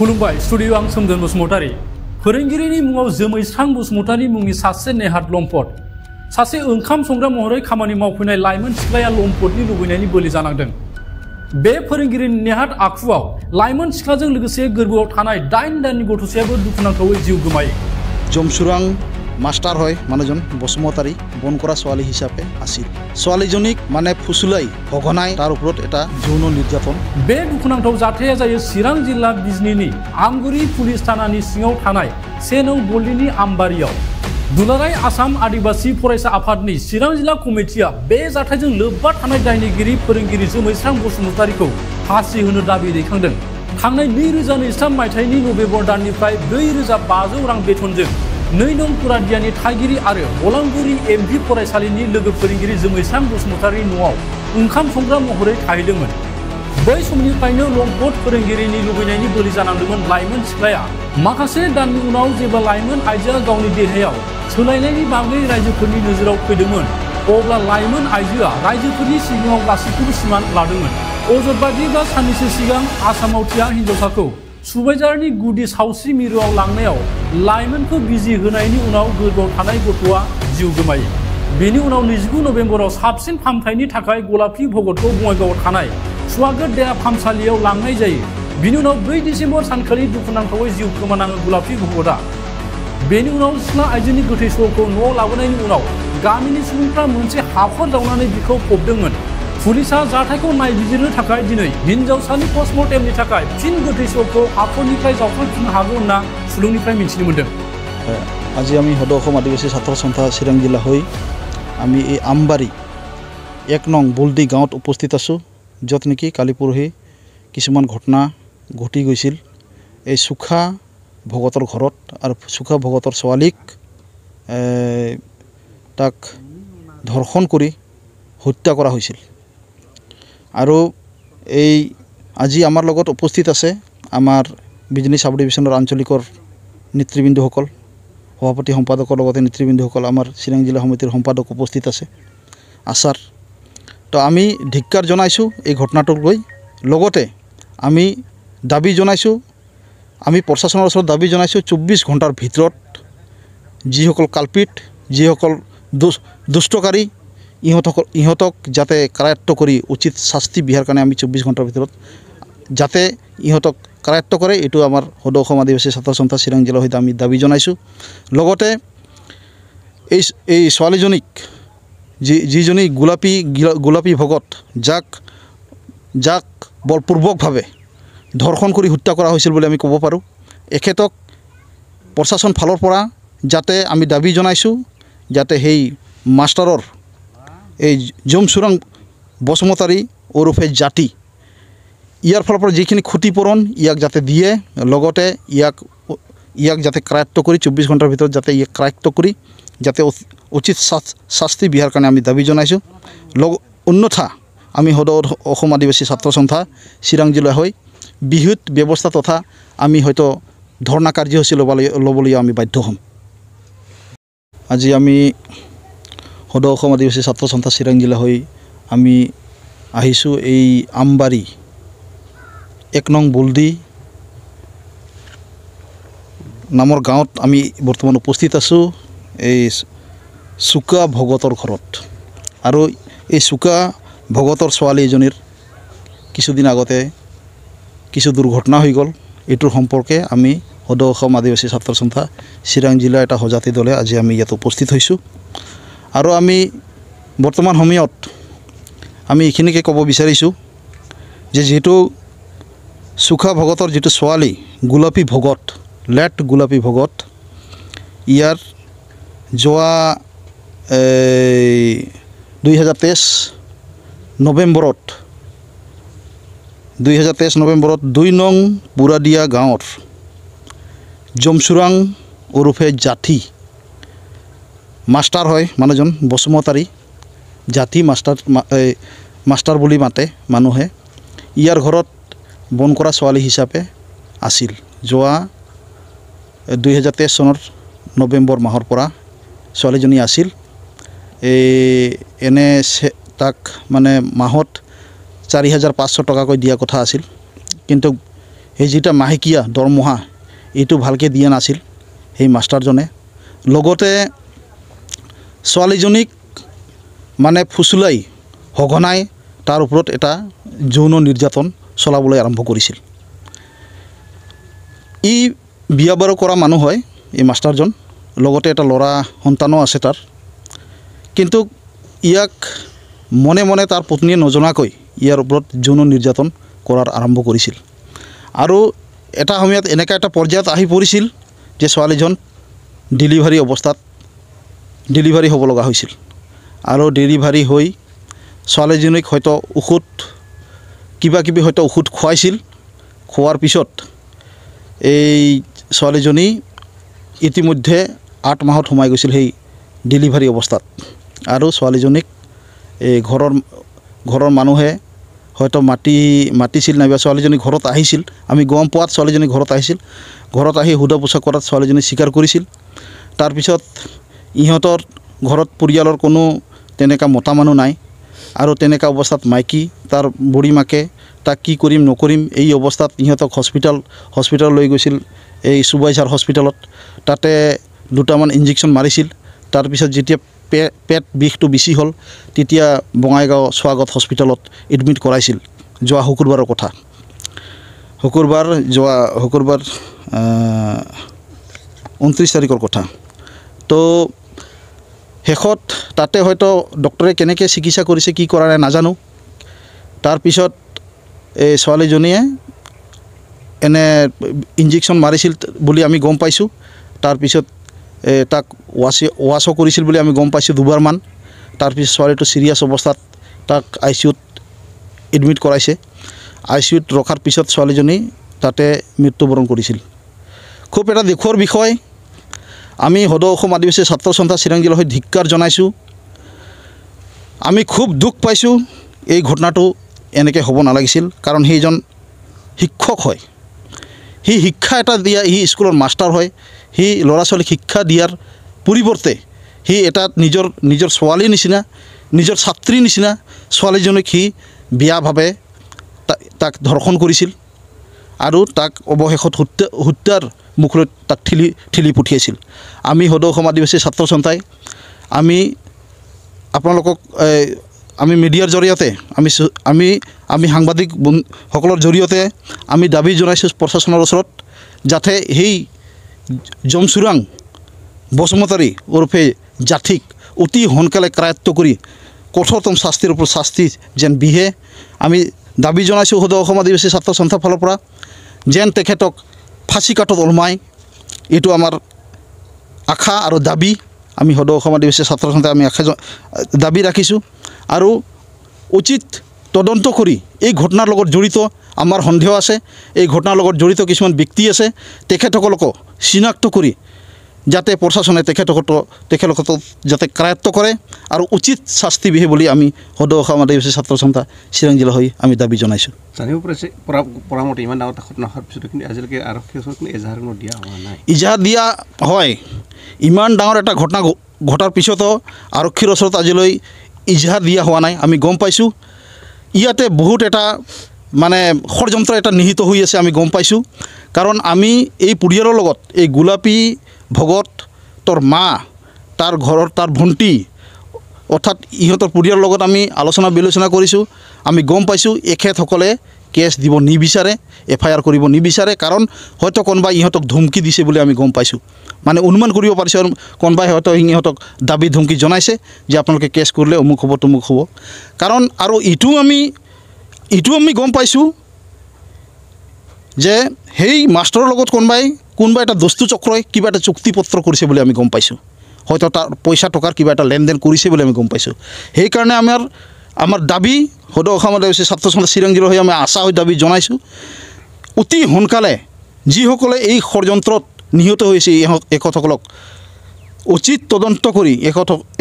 खुलुमबाय स्टुडिअ आं सोमदोन बसुमतारी फोरोंगिरिनि मुङाव जोमैस्रां बसुमतारी मुंनि सासे नेहाद लम्पट सासे ओंखाम संग्रा महरै खामानि मावफैनाय लाइमोन सिख्लाया लम्पटनि लुबैनायनि बोलि जानांदों। बे फोरोंगिरिनि नेहाद आखुआव लाइमोन सिख्लाजों लोगोसे गोरबोआव थानाय 8 दाननि गथ'सायाबो दुखुनांथावै जिउ गोमायो। जमसुरां मास्टार হয় মানুহজন বসুমতাৰী বনকৰা ছোৱালী হিচাপে আছিল। ছোৱালীজনীক মানে ফুসুলাই হগনাই তাৰ ওপৰত এটা যৌন নিৰ্যাতন। बे दुखुनांथाव जाथाया जायो चिरां जिल्ला बिजनीनि आमगुरि पुलिस थानानि सिङाव थानाय 1 नं गल्लीनि आमबारियाव। दुलाराय आसाम आदिबासी फरायसा आफादनि चिरां जिल्ला कमिटिया बे जाथायजों लोब्बा थानाय दायनिगिरि फोरोंगिरि जोमैस्रां बसुमतारीखौ फासि होनो दाबि दैखांदों। थांनाय 2023 मायथाइनि नभेम्बर दाननिफ्राय 4,500 रां बेथनजों 2 नं पुरादियानि थागिरि आरो बलांगुरि एमभि फरायसालिनि लोगो फोरोंगिरि जोमैस्रां बसुमतारी न'आव ओंखाम संग्रा महरै थाहैदोंमोन। बै समनिफ्रायनो लम्पट फोरोंगिरिनि लुबैनायनि बोलि जानांदोंमोन लाइमोन सिख्लाया। माखासे दाननि उनाव जेब्ला लाइमोन आइजोआ गावनि देहायाव सोलायनायनि बागै रायजोफोरनि नोजोराव फैदोंमोन अब्ला लाइमोन आइजोआ रायजोफोरनि सिगाङाव गासैखौबो सिमान लादोंमोन। अजद बादिब्ला साननैसो सिगां आसामावथिया हिन्जावसाखौ सुबाइजारनि गुदि सावस्रि मिरुआव लांनायाव लाइमोनखौ बिजि होनायनि उनाव गोरबोआव थानाय गथ'आ जिउ गोमायो। बेनि उनाव 29 नभेम्बराव साबसिन फाहामथायनि थाखाय गलापी भगतखौ बङाइगावआव थानाय स्वागत देहा फाहामसालियाव लांनाय जायो। बेनि उनाव 2 डिसेम्बर सानखालि दुखुनांथावै जिउ खोमानाङो गलापी भगतआ। बेनि उनाव सिख्ला आइजोनि गोथै सहखौ न'आव लाबोनायनि उनाव गामिनि सुबुंफ्रा मोनसे हाखर जावनानै बिखौ फबदोंमोन। पुलिसा जाथायखौ नायबिजिरनो थाखाय दिनै हिन्जावसानि पस्टमर्टेमनि थाखाय फिन गोथै सहखौ हाखरनिफ्राय जावखांफिननो हागौ होनना सुलुंनिफ्राय मिथिनो मोन्दों। আজি আমি সদৌ অসম আদিবাসী ছাত্ৰ সন্থা চিৰাং জিলা হৈ আমি এই আমবাৰী 1 নং বুলদি গাঁৱত উপস্থিত আছোঁ, য'ত নেকি কালি পৰহি কিছুমান ঘটনা ঘটি গৈছিল। এই সুখা ভগতৰ ঘৰত আৰু সুখা ভগতৰ ছোৱালীক তাক ধৰ্ষণ কৰি হত্যা কৰা হৈছিল। আৰু এই আজি আমাৰ লগত উপস্থিত আছে আমাৰ বিজনী সাব ডিভিজনৰ আঞ্চলিকৰ নেতৃবৃন্দসকল, সভাপতি সম্পাদকৰ লগতে নেতৃবৃন্দসকল, আমাৰ চিৰাং জিলা সমিতিৰ সম্পাদক উপস্থিত আছে, আচাৰ। তো আমি ধিক্কাৰ জনাইছোঁ এই ঘটনাটোক লৈ। লগতে আমি দাবী জনাইছোঁ, আমি প্ৰশাসনৰ ওচৰত দাবী জনাইছোঁ 24 ঘণ্টাৰ ভিতৰত যিসকল কালপিট, যিসকল দুষ্টকাৰী ইহঁতক যাতে কাৰায়ত্ব কৰি উচিত শাস্তি বিহাৰ কাৰণে আমি 24 ঘণ্টাৰ ভিতৰত যাতে ইহঁতক কাৰায়ত্ব কৰে, এইটো আমাৰ সদৌ অসম আদিবাসী ছাত্ৰ সন্থা চিৰাং জিলা হৈ আমি দাবী জনাইছোঁ। লগতে এই ছোৱালীজনীক যিজনী গোলাপী ভগত যাক বলপূৰ্বকভাৱে ধৰ্ষণ কৰি হত্যা কৰা হৈছিল বুলি আমি ক'ব পাৰোঁ, এখেতক প্ৰশাসন ফালৰ পৰা যাতে আমি দাবী জনাইছোঁ যাতে সেই মাষ্টাৰৰ এই জমসুৰাং বসুমতাৰী ওৰফে জাতি ইয়াৰ ফালৰ পৰা যিখিনি ক্ষতিপূৰণ ইয়াক যাতে দিয়ে, লগতে ইয়াক যাতে কাৰায়ত্ব কৰি 24 ঘণ্টাৰ ভিতৰত যাতে ইয়াক কাৰায়ত্ব কৰি যাতে উচিত শাস্তি বিহাৰ কাৰণে আমি দাবী জনাইছোঁ। অন্যথা আমি সদৌ অসম আদিবাসী ছাত্ৰ সন্থা চিৰাং জিলা হৈ বিহুত ব্যৱস্থা তথা আমি হয়তো ধৰ্ণা কাৰ্যসূচী ল'বলগীয়া আমি বাধ্য হ'ম। আজি আমি সদৌ অসম আদিবাসী ছাত্ৰ সন্থা চিৰাং জিলা হৈ আমি আহিছোঁ এই আমবাৰী 1 নং বুলদি নামৰ গাঁৱত আমি বৰ্তমান উপস্থিত আছোঁ এই চুকা ভগতৰ ঘৰত। আৰু এই চুকা ভগতৰ ছোৱালী এজনীৰ কিছুদিন আগতে কিছু দুৰ্ঘটনা হৈ গ'ল। এইটোৰ সম্পৰ্কে আমি সদৌ অসম আদিবাসী ছাত্ৰ সন্থা চিৰাং জিলা এটা সজাতি দলে আজি আমি ইয়াত উপস্থিত হৈছোঁ। আৰু আমি বৰ্তমান সময়ত আমি এইখিনিকে ক'ব বিচাৰিছোঁ যে যিহেতু চুখা ভগতৰ যিটো ছোৱালী গোলাপী ভগত, লেট গোলাপী ভগত, ইয়াৰ যোৱা 2023 নৱেম্বৰত 2 নং পুৰাদিয়া গাঁৱৰ জমসুৰাং ওৰফে জাতি মাষ্টাৰ হয় মানুহজন বসুমতাৰী, জাতি মাষ্টাৰ বুলি মাতে মানুহে। ইয়াৰ ঘৰত বন কৰা ছোৱালী হিচাপে আছিল। যোৱা 2023 চনৰ নৱেম্বৰ মাহৰ পৰা ছোৱালীজনী আছিল। এনে তাক মানে মাহত 4,500 টকাকৈ দিয়া কথা আছিল, কিন্তু এই যেটা মাহেকীয়া দৰমহা এইটো ভালকৈ দিয়া নাছিল সেই মাষ্টাৰজনে। লগতে ছোৱালীজনীক মানে ফুচুলাই সঘনাই তাৰ ওপৰত এটা যৌন নিৰ্যাতন চলাবলৈ আৰম্ভ কৰিছিল। ই বিয়া বাৰু কৰা মানুহ হয় এই মাষ্টাৰজন, লগতে এটা ল'ৰা সন্তানো আছে তাৰ। কিন্তু ইয়াক মনে মনে তাৰ পত্নীয়ে নজনাকৈ ইয়াৰ ওপৰত যৌন নিৰ্যাতন কৰাৰ আৰম্ভ কৰিছিল। আৰু এটা সময়ত এনেকুৱা এটা পৰ্যায়ত আহি পৰিছিল যে ছোৱালীজন ডেলিভাৰী অৱস্থাত ডেলিভাৰী হ'ব লগা হৈছিল। আৰু ডেলিভাৰী হৈ ছোৱালীজনীক হয়তো ঔষধ কিবা কিবি হয়তো ঔষধ খুৱাইছিল। খোৱাৰ পিছত এই ছোৱালীজনী ইতিমধ্যে 8 মাহত সোমাই গৈছিল সেই ডেলিভাৰী অৱস্থাত। আৰু ছোৱালীজনীক এই ঘৰৰ মানুহে হয়তো মাতিছিল নাইবা ছোৱালীজনী ঘৰত আহিছিল। আমি গম পোৱাত ছোৱালীজনী ঘৰত আহিছিল। ঘৰত আহি সোধা পোছা কৰাত ছোৱালীজনী স্বীকাৰ কৰিছিল। তাৰপিছত ইহঁতৰ ঘৰত পৰিয়ালৰ কোনো তেনেকুৱা মতা মানুহ নাই। আৰু তেনেকুৱা অৱস্থাত মাইকী তাৰ বুঢ়ী মাকে তাক কি কৰিম নকৰিম এই অৱস্থাত ইহঁতক হস্পিটাল লৈ গৈছিল, এই সুবাইঝাৰ হস্পিটালত। তাতে 2টামান ইঞ্জেকশ্যন মাৰিছিল। তাৰপিছত যেতিয়া পেট বিষটো বেছি হ'ল তেতিয়া বঙাইগাঁও স্বাগত হস্পিটালত এডমিট কৰাইছিল। যোৱা শুকুৰবাৰৰ কথা, শুকুৰবাৰ 29 তাৰিখৰ কথা। তো শেষত তাতে হয়তো ডক্টৰে কেনেকৈ চিকিৎসা কৰিছে কি কৰা নাই নাজানো। তাৰপিছত এই ছোৱালীজনীয়ে এনে ইঞ্জেকশ্যন মাৰিছিল বুলি আমি গম পাইছোঁ। তাৰপিছত তাক ৱাছো কৰিছিল বুলি আমি গম পাইছোঁ 2বাৰমান। তাৰপিছত ছোৱালীটো চিৰিয়াছ অৱস্থাত তাক ICUত এডমিট কৰাইছে। ICUত ৰখাৰ পিছত ছোৱালীজনী তাতে মৃত্যুবৰণ কৰিছিল। খুব এটা দুখৰ বিষয়। আমি সদৌ অসম আদিবাসী ছাত্ৰ সন্থা চিৰাং জিলাৰ হৈ ধিক্কাৰ জনাইছোঁ। আমি খুব দুখ পাইছোঁ। এই ঘটনাটো এনেকৈ হ'ব নালাগিছিল। কাৰণ সেইজন শিক্ষক হয়, সি শিক্ষা এটা দিয়া, সি স্কুলৰ মাষ্টাৰ হয়। সি ল'ৰা ছোৱালীক শিক্ষা দিয়াৰ পৰিৱৰ্তে সি এটা নিজৰ ছোৱালীৰ নিচিনা, নিজৰ ছাত্ৰীৰ নিচিনা ছোৱালীজনীক সি বেয়াভাৱে তাক ধৰ্ষণ কৰিছিল। আৰু তাক অৱশেষত হত্যাৰ মুখলৈ তাক ঠেলি পঠিয়াইছিল। আমি সদৌ অসম আদিবাসী ছাত্ৰ সন্থাই আপোনালোকক আমি মিডিয়াৰ জৰিয়তে আমি সাংবাদিক সকলৰ জৰিয়তে আমি দাবী জনাইছোঁ প্ৰশাসনৰ ওচৰত, যাতে সেই জমচুৰাং বসুমতাৰী ওৰফে জাঠিক অতি সোনকালে কৰায়ত্ব কৰি কঠোৰতম শাস্তিৰ ওপৰত শাস্তি যেন বিহে আমি দাবী জনাইছোঁ সদৌ অসম আদিবাসী ছাত্ৰ সন্থাৰ ফালৰ পৰা। যেন তেখেতক ফাঁচী কাঠত ওলমাই, এইটো আমাৰ আশা আৰু দাবী। আমি সদৌ অসম আদিবাসী ছাত্ৰ সন্থাই আমি দাবী ৰাখিছোঁ। আৰু উচিত তদন্ত কৰি এই ঘটনাৰ লগত জড়িত আমাৰ সন্দেহ আছে, এই ঘটনাৰ লগত জড়িত কিছুমান ব্যক্তি আছে, তেখেতসকলক চিনাক্ত কৰি যাতে প্ৰশাসনে তেখেতসকলক যাতে কৰায়ত্ব কৰে আৰু উচিত শাস্তি বিহে বুলি আমি সদৌ অসম আদিবাসী ছাত্ৰ সন্থা চিৰাং জিলা হৈ আমি দাবী জনাইছোঁ। জানিব পৰামতে ইমান ডাঙৰ এটা ঘটনা হোৱাৰ পিছতো কিন্তু আজিলৈকে আৰক্ষীৰ ওচৰত এজাহাৰ দিয়া হোৱা নাই। ইজাহাৰ দিয়া হয়, ইমান ডাঙৰ এটা ঘটনা ঘটাৰ পিছতো আৰক্ষীৰ ওচৰত আজিলৈ ইজাহাৰ দিয়া হোৱা নাই। আমি গম পাইছোঁ ইয়াতে বহুত এটা মানে ষড়যন্ত্ৰ এটা নিহিত হৈ আছে আমি গম পাইছোঁ। কাৰণ আমি এই পৰিয়ালৰ লগত এই গোলাপী ভগতৰ মা, তাৰ ঘৰৰ তাৰ ভণ্টি, অৰ্থাৎ ইহঁতৰ পৰিয়ালৰ লগত আমি আলোচনা বিলোচনা কৰিছোঁ। আমি গম পাইছোঁ এখেতসকলে কেছ দিব নিবিচাৰে, FIR কৰিব নিবিচাৰে। কাৰণ হয়তো কোনোবাই ইহঁতক ধমকি দিছে বুলি আমি গম পাইছোঁ। মানে অনুমান কৰিব পাৰিছোঁ আৰু কোনোবাই হয়তো ইহঁতক দাবী ধমকি জনাইছে যে আপোনালোকে কেছ কৰিলে অমুক হ'ব তমুক হ'ব। কাৰণ আৰু ইটো আমি গম পাইছোঁ যে সেই মাষ্টৰৰ লগত কোনোবা এটা দস্যু চক্ৰই কিবা এটা চুক্তিপত্ৰ কৰিছে বুলি আমি গম পাইছোঁ। হয়তো তাৰ পইচা টকাৰ কিবা এটা লেনদেন কৰিছে বুলি আমি গম পাইছোঁ। সেইকাৰণে আমাৰ দাবী সদৌ অসম আদিবাসী ছাত্ৰ সন্থা চিৰাং জিলাৰ হৈ আমি আশা হৈ দাবী জনাইছোঁ, অতি সোনকালে যিসকলে এই ষড়যন্ত্ৰত নিহত হৈছে এখেতসকলক উচিত তদন্ত কৰি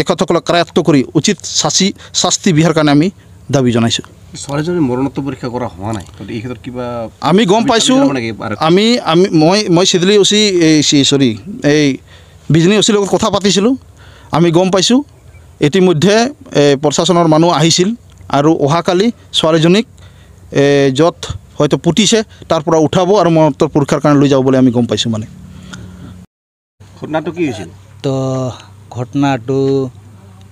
এখেতসকলক কৰায়ত্ব কৰি উচিত শাস্তি বিহাৰ কাৰণে আমি দাবী জনাইছোঁ। ছোৱালীজনীৰ মৰণোত্তৰ পৰীক্ষা কৰা হোৱা নাই, এই ক্ষেত্ৰত কিবা আমি গম পাইছোঁ। মই চিদিলি এই বিজনী অচিৰ লগত কথা পাতিছিলোঁ। আমি গম পাইছোঁ ইতিমধ্যে প্ৰশাসনৰ মানুহ আহিছিল আৰু অহাকালি ছোৱালীজনীক য'ত হয়তো পুতিছে তাৰ পৰা উঠাব আৰু মৰণোত্তৰ পৰীক্ষাৰ কাৰণে লৈ যাব বুলি আমি গম পাইছোঁ মানে ঘটনাটো কি হৈছিল তো ঘটনাটো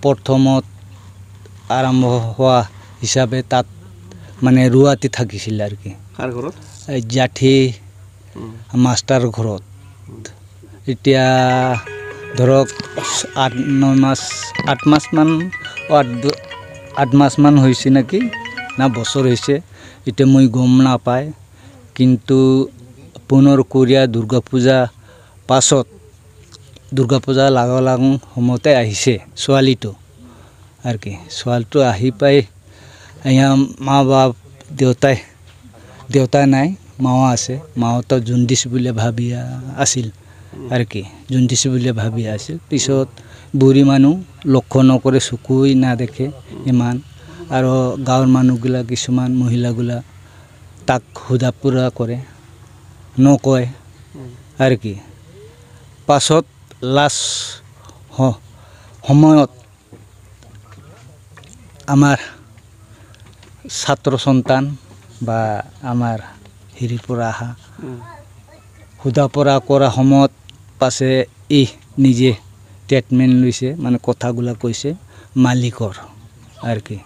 প্ৰথমত আৰম্ভ হোৱা হিচাপে তাত মানে ৰুৱাতি থাকিছিল আৰু কি কাৰ ঘৰত জাঠি মাষ্টাৰ ঘৰত এতিয়া ধৰক 8 মাহমান হৈছে নেকি না বছৰ হৈছে এতিয়া মই গম নাপায় কিন্তু পুনৰ কোৰিয়া দুৰ্গা পূজা পাছত দুৰ্গা পূজা লাগ সময়তে আহিছে ছোৱালীটো আৰু কি ছোৱালীটো আহি পাই এয়া মা বাপ দেউতা নাই মাও আছে মাওতো জুন্দিছ বুলি ভাবি আছিল আৰু কি জুন্দিছ বুলি ভাবি আছিল পিছত বুঢ়ী মানুহ লক্ষ্য নকৰে চকুই নাদেখে ইমান আৰু গাঁৱৰ মানুহগিলা কিছুমান মহিলাগুলা তাক সোধা পোৰা কৰে নকয় আৰু কি পাছত লাষ্ট সময়ত আমাৰ ছাত্ৰ সন্তান বা আমাৰ হেৰিৰ পৰা আহা সোধা পৰা কৰা সময়ত পাছে নিজে ষ্টেটমেণ্ট লৈছে মানে কথাগুলা কৈছে মালিকৰ আৰু কি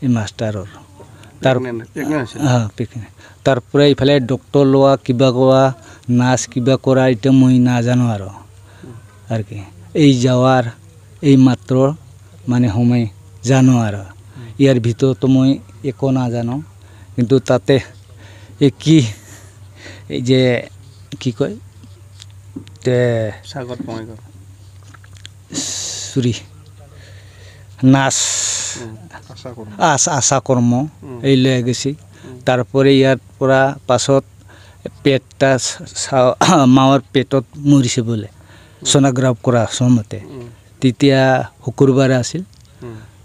এই মাষ্টাৰৰ তাৰ পৰা ইফালে ডক্টৰ লোৱা কিবা কোৱা নাচ কিবা কৰা এতিয়া মই নাজানো আৰু কি এই যাৱাৰ এই মাত্ৰ মানে সময় জানো আৰু ইয়াৰ ভিতৰতো মই একো নাজানো কিন্তু তাতে এই যে কি কয় নাচ আশা কৰ্ম এই লৈ গৈছে তাৰপৰে ইয়াৰ পৰা পাছত পেটটা মাওয়ার পেটত মরিছে বলে সোনোগ্রাফ করা সময়তে তেতিয়া শুক্রবারে আছিল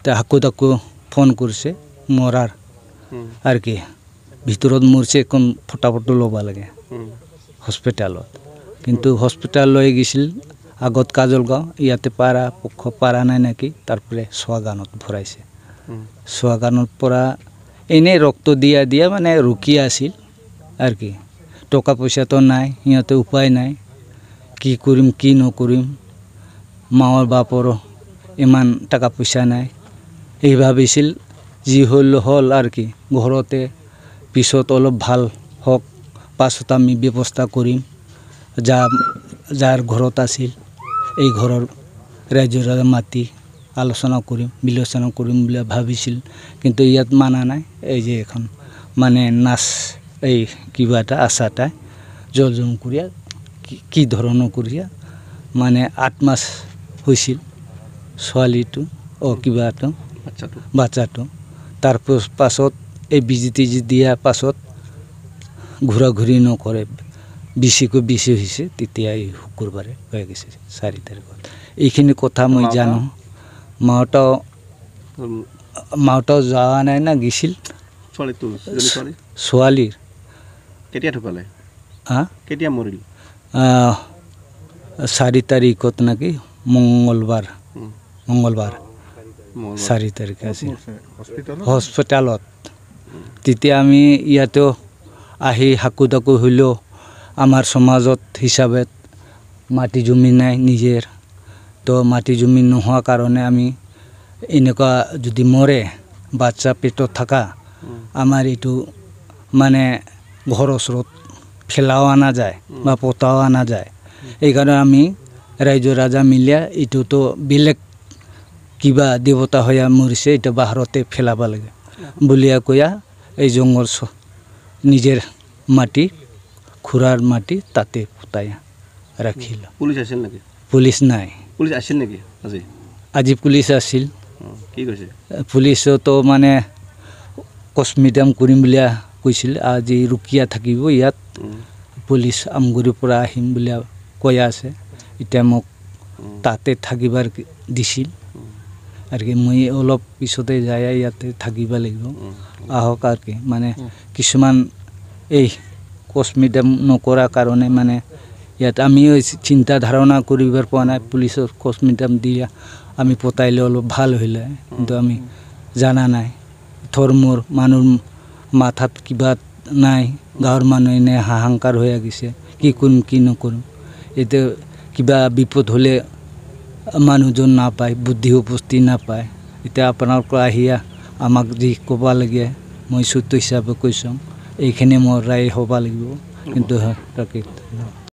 তা হাকু ফোন করছে মরার আর কি ভিতরত মরছে এখন ফটাফট লবা লাগে হসপিটালত কিন্তু হসপিটাল লৈ গেছিল আগত কাজলগাঁও ইয়াতে পারা নাই নাকি তারপরে সোয়াগানত ভরাইছে সোয়াগানত পৰা এনে রক্ত দিয়া মানে রুকি আছিল আর কি টাকা পয়সা তো নাই ইয়াতে উপায় নাই কি করিম কি নকরিম মাওয়ার বাপর ইমান টাকা পয়সা নাই এই ভাবিছিল যি হল আর কি ঘরতে পিছত অলপ ভাল হোক পাছত আমি ব্যবস্থা করিম যার ঘরত আছিল এই ঘরের ৰাইজৰ মাতি আলোচনা করিম বিলোচনা করিম বলে ভাবিছিল কিন্তু ইয়াত মানা নাই এই যে এখন মানে নাচ এই কিবা এটা আশাটা জলজম করিয়া কি ধৰণৰ কৰিয়া মানে 8 মাস হয়েছিল ছোৱালীটো কিবাটো বাচ্চাটো তাৰ পাছত এই বিজিতি দিয়া পাছত ঘূৰি নকৰে বেছি হৈছে তেতিয়া এই শুক্ৰবাৰে হৈ গৈছে 4 তাৰিখত এইখিনি কথা মই জানো মাওটাও যাওয়া নাই না গেছিল ছোৱালীৰ কেতিয়া ঢুকালে কেতিয়া মৰিল 4 তাৰিখত নাকি মঙ্গলবাৰ 4 তাৰিখ আছিল হস্পিটালত তেতিয়া আমি ইয়াতেও আহি হাকু হইলেও আমাৰ সমাজত হিচাপে মাটি জমি নাই নিজেৰ তো মাটি জমি নোহোৱা কাৰণে আমি এনেকুৱা যদি মৰে বাচ্চা পেটত থাকা আমাৰ এইটো মানে ঘৰৰ ওচৰত ফেলাও আনা যায় বা পোতাও আনা যায় এইকাৰণে আমি ৰাইজ ৰাজা মিলিয়া এইটো তো বেলেগ কিবা দেৱতা হয়া মৰিছে এটা বাহিৰতে ফেলাব লাগে বুলিয়া কয়া এই জঙ্গল নিজেৰ মাটি খুৰাৰ মাটি তাতে পোতাই ৰাখিল পুলিশ আছিল নাকি পুলিশ নাই পুলিশ আছিল নাকি আজি পুলিশ আছিল কি কৈছে পুলিশও তো মানে কসমিটাম কৰিম বুলিয়া কৈছিল আজি ৰুকিয়া থাকিব ইয়াত পুলিশ আমগুৰিৰ পৰা আহিম বুলিয়া কৈ আছে এতিয়া মোক তাতে থাকিবাৰ দিছিল আর কি মই অলপ পিছতে যাই ইয়াতে থাকিব লাগিব আহক আর কি মানে কিছুমান এই কসমিটাম নকৰা কাৰণে মানে ইয়াত আমি চিন্তা ধাৰণা কৰিবৰ পোৱা নাই পুলিচৰ কসমিটাম দিয়া আমি পতাইলে অলপ ভাল হইলে কিন্তু আমি জানা নাই ধৰ্মৰ মানুহ মাথাত কিবা নাই গাঁৱৰ মানুহ এনে হাহাকাৰ হৈ আহিছে কি কৰিম কি নকৰিম এতিয়া কিবা বিপদ হ'লে মানুহজন নাপায় বুদ্ধি উপস্থিতি নাপায় এতিয়া আপোনালোকে আহিয়া আমাক যি ক'ব লাগে মই চুত হিচাপে কৈছোঁ এইখিনি মোৰ ৰায় হ'ব লাগিব কিন্তু তাকে